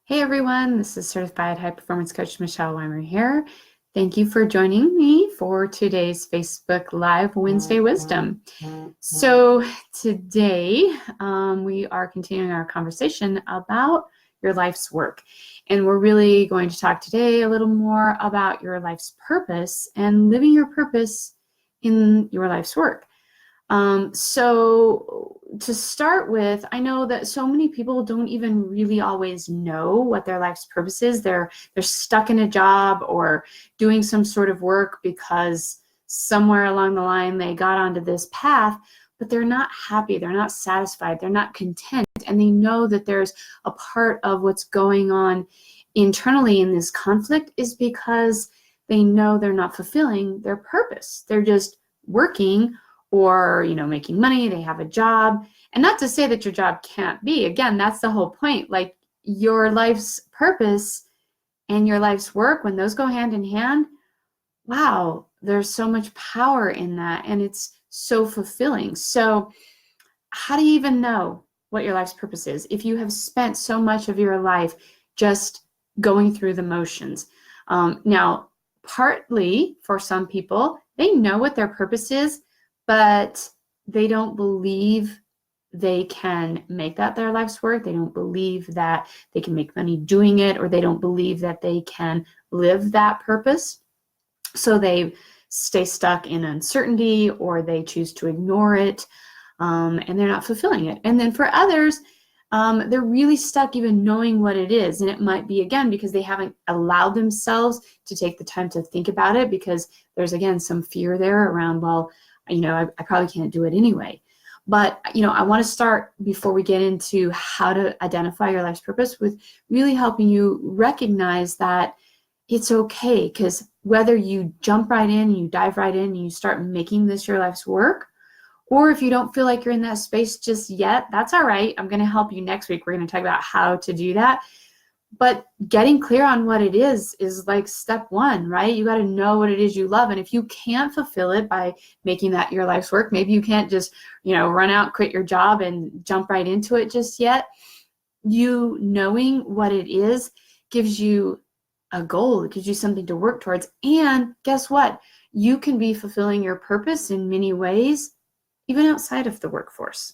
Hey everyone, this is Certified High Performance Coach Michelle Weimer here. Thank you for joining me for today's Facebook Live Wednesday Wisdom. So today we are continuing our conversation about your life's work. And we're really going to talk today a little more about your life's purpose and living your purpose in your life's work. So to start with, I know that so many people don't even really always know what their life's purpose is. They're stuck in a job or doing some sort of work because somewhere along the line they got onto this path, but they're not happy, they're not satisfied, they're not content, and they know that there's a part of what's going on internally in this conflict is because they know they're not fulfilling their purpose. They're just working or making money, they have a job. And not to say that your job can't be, again, that's the whole point. Like your life's purpose and your life's work, when those go hand in hand, wow, there's so much power in that, and it's so fulfilling. So how do you even know what your life's purpose is if you have spent so much of your life just going through the motions? Now, partly for some people, they know what their purpose is, but they don't believe they can make that their life's work. They don't believe that they can make money doing it, or they don't believe that they can live that purpose. So they stay stuck in uncertainty, or they choose to ignore it, and they're not fulfilling it. And then for others, they're really stuck even knowing what it is. And it might be, again, because they haven't allowed themselves to take the time to think about it, because there's, again, some fear there around, well, I probably can't do it anyway. But, I want to start, before we get into how to identify your life's purpose, with really helping you recognize that it's okay. Because whether you jump right in, you dive right in, and you start making this your life's work, or if you don't feel like you're in that space just yet, that's all right. I'm going to help you next week. We're going to talk about how to do that. But getting clear on what it is like step one, right? You got to know what it is you love. And if you can't fulfill it by making that your life's work, maybe you can't just, run out, quit your job and jump right into it just yet. You knowing what it is gives you a goal. It gives you something to work towards. And guess what? You can be fulfilling your purpose in many ways, even outside of the workforce.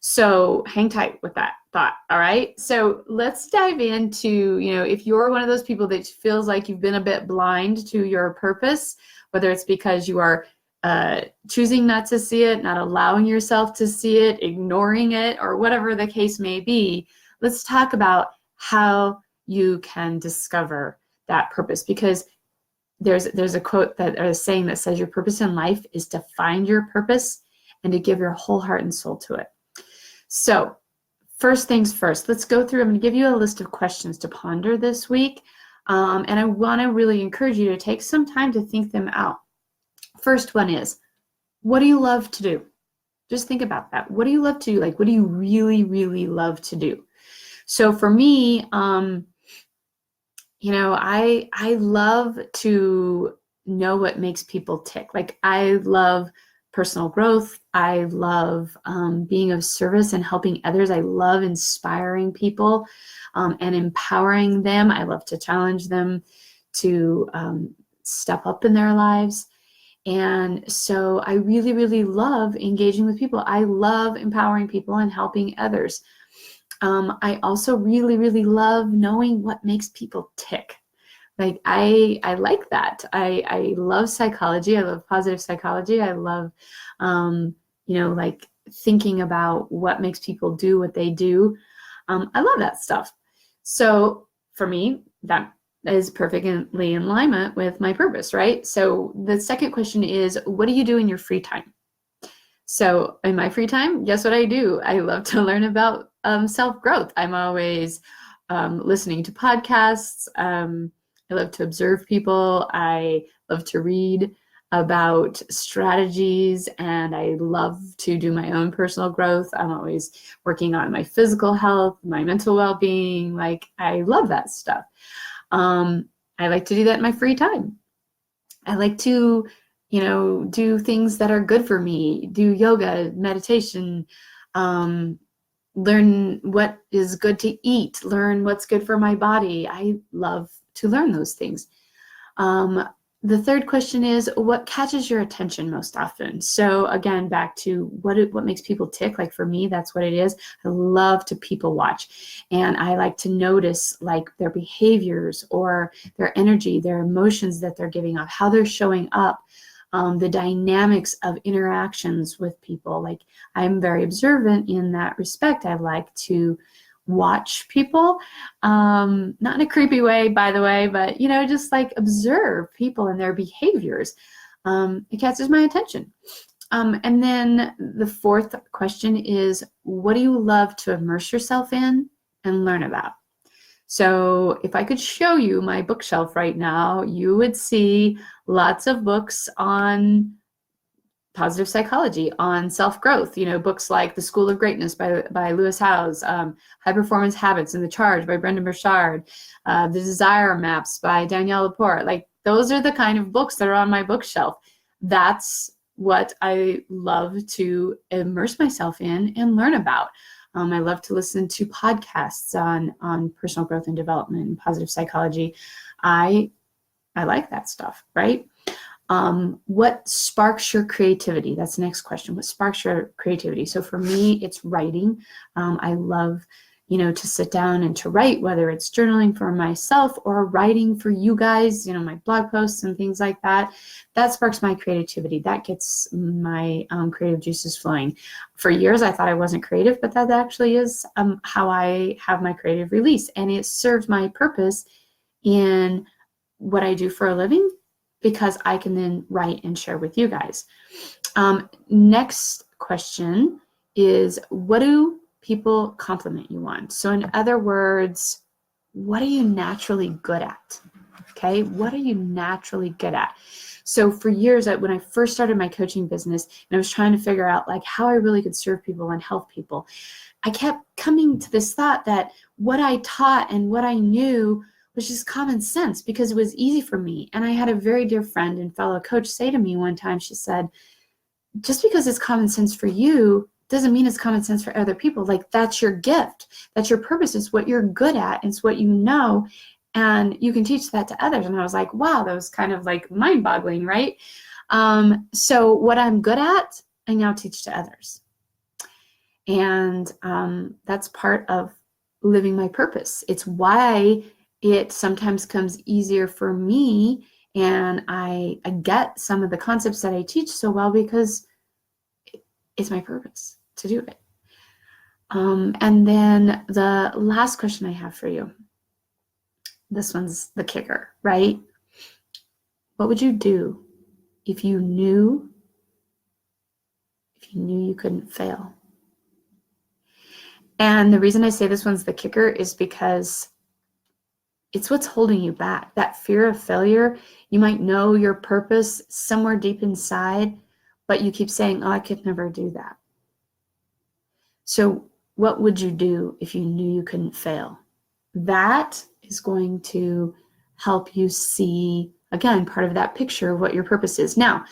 So hang tight with that thought, all right? So let's dive into, if you're one of those people that feels like you've been a bit blind to your purpose, whether it's because you are choosing not to see it, not allowing yourself to see it, ignoring it, or whatever the case may be, let's talk about how you can discover that purpose. Because there's a quote, that, or a saying, that says your purpose in life is to find your purpose and to give your whole heart and soul to it. So first things first, let's go through. I'm going to give you a list of questions to ponder this week. And I want to really encourage you to take some time to think them out. First one is, what do you love to do? Just think about that. What do you love to do? Like, what do you really, really love to do? So for me, I love to know what makes people tick. Like, I love personal growth. I love being of service and helping others. I love inspiring people and empowering them. I love to challenge them to step up in their lives. And so I really, really love engaging with people. I love empowering people and helping others. I also really, really love knowing what makes people tick. Like, I like that. I love psychology. I love positive psychology. I love, like thinking about what makes people do what they do. I love that stuff. So for me, that is perfectly in alignment with my purpose, right? So the second question is, what do you do in your free time? So in my free time, guess what I do? I love to learn about self-growth. I'm always listening to podcasts. I love to observe people. I love to read about strategies, and I love to do my own personal growth. I'm always working on my physical health, my mental well-being. Like, I love that stuff. I like to do that in my free time. I like to, do things that are good for me, do yoga, meditation, learn what is good to eat, learn what's good for my body. I love to learn those things. The third question is, what catches your attention most often? So again, back to what makes people tick. Like for me, that's what it is. I love to people watch, and I like to notice like their behaviors or their energy, their emotions that they're giving off, how they're showing up, the dynamics of interactions with people. Like I'm very observant in that respect. I like to watch people, not in a creepy way, by the way, but just like observe people and their behaviors. It catches my attention. And then the fourth question is, what do you love to immerse yourself in and learn about? So if I could show you my bookshelf right now, you would see lots of books on positive psychology, on self-growth, books like The School of Greatness by Lewis Howes, High Performance Habits and the Charge by Brendon Burchard, The Desire Maps by Danielle Laporte. Like those are the kind of books that are on my bookshelf. That's what I love to immerse myself in and learn about. I love to listen to podcasts on personal growth and development and positive psychology. I like that stuff, right? What sparks your creativity? That's the next question. What sparks your creativity? So for me, it's writing. I love, to sit down and to write, whether it's journaling for myself or writing for you guys, my blog posts and things like that. That sparks my creativity. That gets my creative juices flowing. For years, I thought I wasn't creative, but that actually is how I have my creative release. And it serves my purpose in what I do for a living, because I can then write and share with you guys. Next question is, what do people compliment you on? So in other words, what are you naturally good at? Okay, what are you naturally good at? So for years, when I first started my coaching business and I was trying to figure out like how I really could serve people and help people, I kept coming to this thought that what I taught and what I knew was just common sense, because it was easy for me. And I had a very dear friend and fellow coach say to me one time, she said, just because it's common sense for you doesn't mean it's common sense for other people. Like that's your gift, that's your purpose, it's what you're good at, it's what you know, and you can teach that to others. And I was like, wow, that was kind of like mind-boggling, right? So what I'm good at, I now teach to others. And that's part of living my purpose. It's why it sometimes comes easier for me, and I get some of the concepts that I teach so well because it's my purpose to do it. And then the last question I have for you, this one's the kicker, right? What would you do if you knew you couldn't fail? And the reason I say this one's the kicker is because it's what's holding you back. That fear of failure. You might know your purpose somewhere deep inside, but you keep saying, oh, I could never do that. So what would you do if you knew you couldn't fail? That is going to help you see, again, part of that picture of what your purpose is. Now,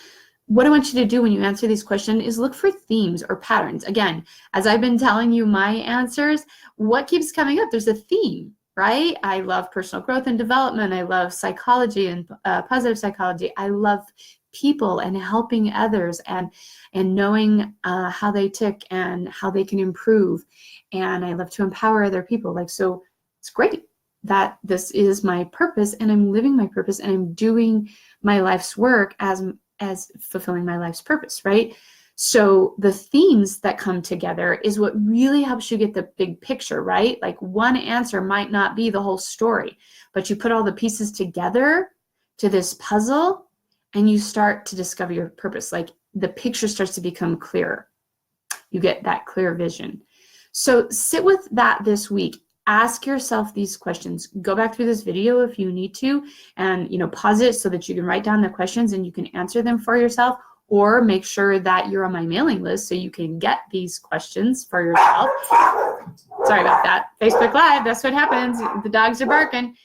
what I want you to do when you answer these questions is look for themes or patterns. Again, as I've been telling you my answers, what keeps coming up? There's a theme, right? I love personal growth and development. I love psychology and positive psychology. I love people and helping others and knowing how they tick and how they can improve. And I love to empower other people. Like, so it's great that this is my purpose and I'm living my purpose and I'm doing my life's work as fulfilling my life's purpose, right? So the themes that come together is what really helps you get the big picture, right? Like one answer might not be the whole story, but you put all the pieces together to this puzzle and you start to discover your purpose. Like the picture starts to become clearer. You get that clear vision. So sit with that this week. Ask yourself these questions. Go back through this video if you need to, and pause it so that you can write down the questions and you can answer them for yourself, or make sure that you're on my mailing list so you can get these questions for yourself. Sorry about that. Facebook Live, that's what happens. The dogs are barking.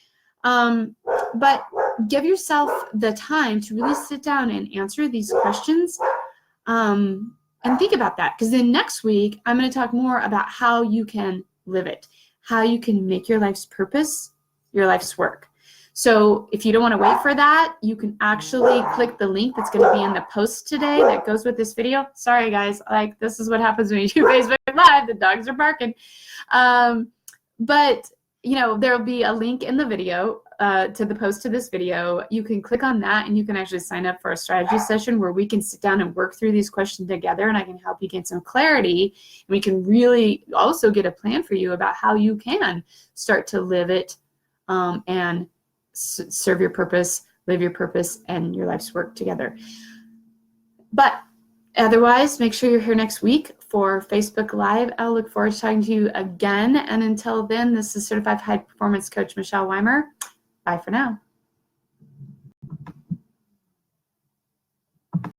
But give yourself the time to really sit down and answer these questions. And think about that, because then next week, I'm going to talk more about how you can live it, how you can make your life's purpose your life's work. So if you don't want to wait for that, you can actually click the link that's going to be in the post today that goes with this video. Sorry, guys. Like, this is what happens when you do Facebook Live. The dogs are barking. But, you know, there will be a link in the video to the post to this video. You can click on that and you can actually sign up for a strategy session where we can sit down and work through these questions together, and I can help you get some clarity. And we can really also get a plan for you about how you can start to live it and serve your purpose, live your purpose, and your life's work together. But otherwise, make sure you're here next week for Facebook Live. I'll look forward to talking to you again. And until then, this is Certified High Performance Coach Michelle Weimer. Bye for now.